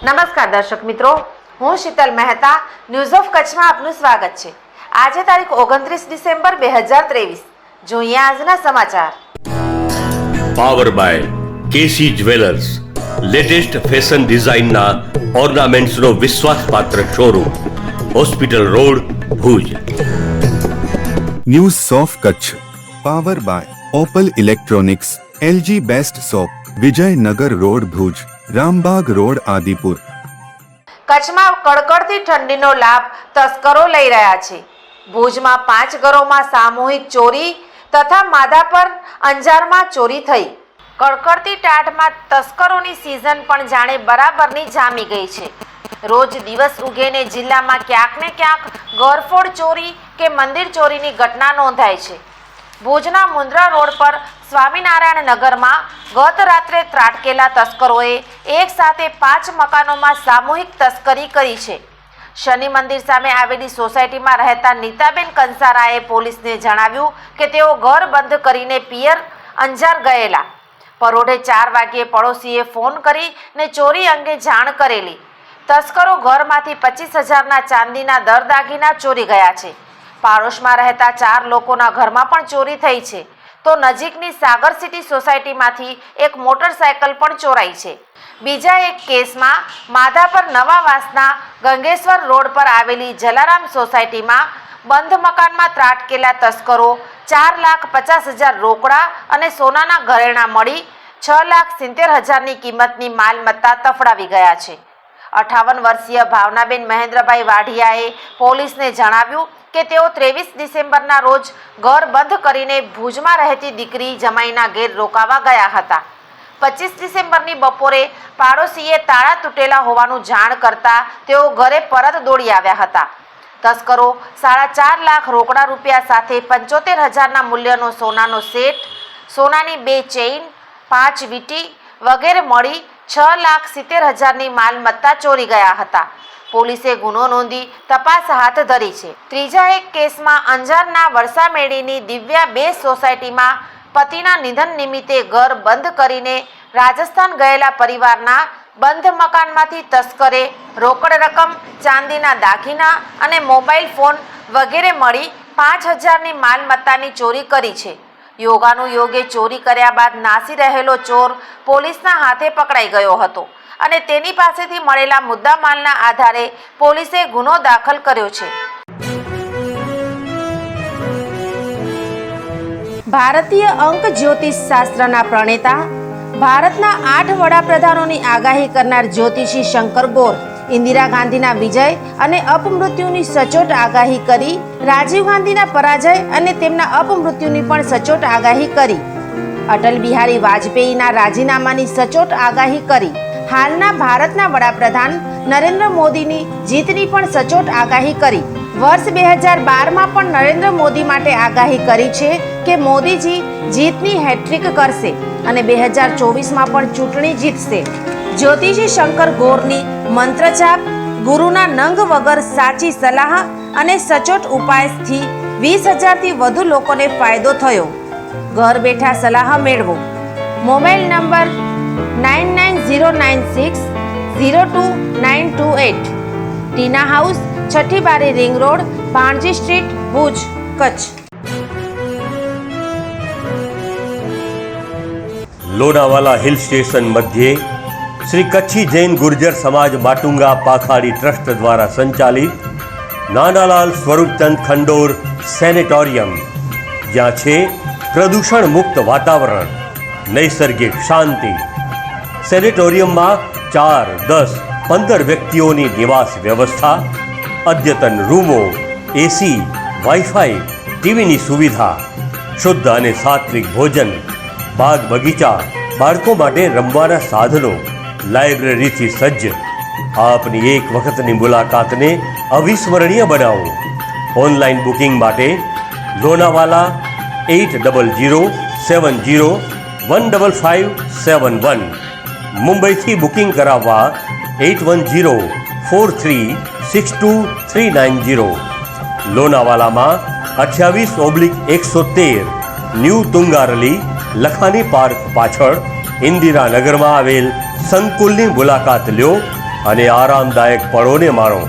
નમસ્કાર દર્શક મિત્રો, હું શીતલ મહેતા ન્યૂઝ ઓફ કચ્છમાં આપનું સ્વાગત છે। આજે તારીખ 29 ડિસેમ્બર 2023। જોઈએ આજના સમાચાર। Power by KC jewellers, latest fashion ડિઝાઇનના ઓર્નામેન્ટ્સનો વિશ્વાસપાત્ર showroom, hospital road, Bhuj. News of Kutch power by Opal electronics, LG best shop, Vijaynagar road, Bhuj, Rambagh road, Adipur. કચ્છમાં કડકડતી ઠંડીનો લાભ તસ્કરો લઈ રહ્યા છે। ભુજમાં 5 ઘરોમાં સામૂહિક ચોરી તથા માધાપર અંજારમાં ચોરી થઈ। કડકડતી ટાઢમાં તસ્કરોની સિઝન પણ જાણે બરાબરની જામી ગઈ છે। રોજ દિવસ ઉગેને જિલ્લામાં ક્યાંક ને ક્યાંક ઘરફોડ ચોરી કે મંદિર ચોરીની ઘટના નોંધાય છે। ભુજના મુન્દ્રા રોડ પર સ્વામિનારાયણ નગરમાં ગત રાત્રે ત્રાટકેલા તસ્કરોએ એક સાથે 5 મકાનોમાં સામૂહિક તસ્કરી કરી છે। શનિ મંદિર સામે આવેલી સોસાયટીમાં રહેતા નીતાબેન કંસારાએ પોલીસને જણાવ્યું કે તેઓ ઘર બંધ કરીને પિયર અંજાર ગયેલા। પરોઢે 4 વાગ્યે પડોશીએ ફોન કરીને ચોરી અંગે જાણ કરેલી। તસ્કરો ઘરમાંથી 25,000ના ચાંદીના દાગીના ચોરી ગયા છે। પાડોશમાં રહેતા 4 લોકોના ઘરમાં પણ ચોરી થઈ છે, તો નજીકની સાગર સિટી સોસાયટીમાંથી એક મોટરસાયકલ પણ ચોરાઈ છે। બીજા એક કેસમાં માધાપર નવાવાસના ગંગેશ્વર રોડ પર આવેલી જલારામ સોસાયટીમાં બંધ મકાનમાં ત્રાટકેલા તસ્કરો 4,50,000 રોકડા અને સોનાના ઘરેણાં મળી 6,70,000ની કિંમતની માલમત્તા તફડાવી ગયા છે। 58 વર્ષીય ભાવનાબેન મહેન્દ્રભાઈ વાઢિયાએ પોલીસને જણાવ્યું કે તેઓ 23 ડિસેમ્બરના રોજ ઘર બંધ કરીને ભુજમાં રહેતી દીકરી જમાઈના ઘેર રોકાવા ગયા હતા। 25 ડિસેમ્બરની બપોરે પાડોશીએ તાળા તૂટેલા હોવાનું જાણ કરતા તેઓ ઘરે પરત દોડી આવ્યા હતા। તસ્કરો 4.5 લાખ રોકડા રૂપિયા સાથે 75,000ના મૂલ્યનો સોનાનો સેટ, સોનાની 2 ચેઇન, 5 વીંટી વગેરે મળી 6,70,000ની માલમત્તા ચોરી ગયા હતા। પોલીસે ગુનો નોંધી તપાસ હાથ ધરી છે। ત્રીજા એક કેસમાં અંજારના વરસામેડીની દિવ્યા 2 સોસાયટીમાં પતિના નિધન નિમિત્તે ઘર બંધ કરીને રાજસ્થાન ગયેલા પરિવારના બંધ મકાનમાંથી તસ્કરે રોકડ રકમ, ચાંદીના દાગીના અને મોબાઈલ ફોન વગેરે મળી 5,000ની માલમત્તાની ચોરી કરી છે। યોગાનું યોગે ચોરી કર્યા બાદ નાસી રહેલો ચોર પોલીસના હાથે પકડાઈ ગયો હતો અને તેની પાસેથી મળેલા મુદ્દામાલના આધારે પોલીસે ગુનો દાખલ કર્યો છે। ભારતીય અંક જ્યોતિષ શાસ્ત્રના પ્રણેતા, ભારતના 8 વડાપ્રધાનોની આગાહી કરનાર જ્યોતિષી શંકર ગોર ઇન્દિરા ગાંધીના વિજય અને અપમૃત્યુની સચોટ આગાહી કરી, રાજીવ ગાંધીના પરાજય અને તેમના અપમૃત્યુની પણ સચોટ આગાહી કરી, અટલ બિહારી વાજપેયીના રાજીનામાની સચોટ આગાહી કરી, હાલના ભારતના વડાપ્રધાન નરેન્દ્ર મોદીની જીતની પણ સચોટ આગાહી કરી। વર્ષ 2012માં પણ નરેન્દ્ર મોદી માટે આગાહી કરી છે કે મોદીજી જીતની હેટ્રિક કરશે અને 2024માં પણ ચૂંટણી જીતશે। જ્યોતિષી શંકર ગોરની મંત્રજાપ, ગુરુના નંગ વગર સાચી સલાહ અને સચોટ ઉપાયથી 20,000થી વધુ લોકોને ફાયદો થયો। ઘર બેઠા સલાહ મેળવો। Mobile number 9909602928। ટીના હાઉસ, છઠ્ઠી બારી ring road, Bhanji street, Bhuj, Kutch. Lonavala hill station मध्य श्री कच्छी जैन गुर्जर समाज माटुंगा पाखाड़ी ट्रस्ट द्वारा संचालित नानालाल स्वरूपचंद खंडोर सेनेटोरियम, જ્યાં છે પ્રદૂષણ મુક્ત વાતાવરણ, નૈસર્ગિક શાંતિ। સેનેટોરિયમમાં 4, 10, 15 વ્યક્તિઓની નિવાસ વ્યવસ્થા, અદ્યતન રૂમો, એસી, વાઈફાઈ, ટીવીની સુવિધા, શુદ્ધ અને સાત્વિક ભોજન, બાગ બગીચા, બાળકો માટે રમવાના સાધનો, લાઇબ્રેરીથી સજ્જ। આપની એક વખતની મુલાકાતને અવિસ્મરણીય બનાવો। ઓનલાઈન બુકિંગ માટે લોનાવાલા 8070715571, મુંબઈથી બુકિંગ કરાવવા 8104362390। લોનાવાલામાં 28/113 ન્યૂ તુંગારલી લખાની પાર્ક પાછળ ઇન્દિરાનગરમાં આવેલ સંકુલની મુલાકાત લ્યો અને આરામદાયક પળોને માણો.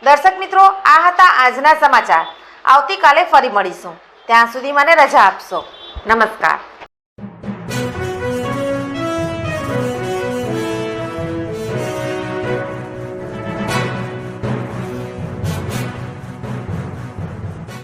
દર્શક મિત્રો, આ હતા આજના સમાચાર. આવતીકાલે ફરી મળીશું. ત્યાં સુધી મને રજા આપશો. નમસ્કાર.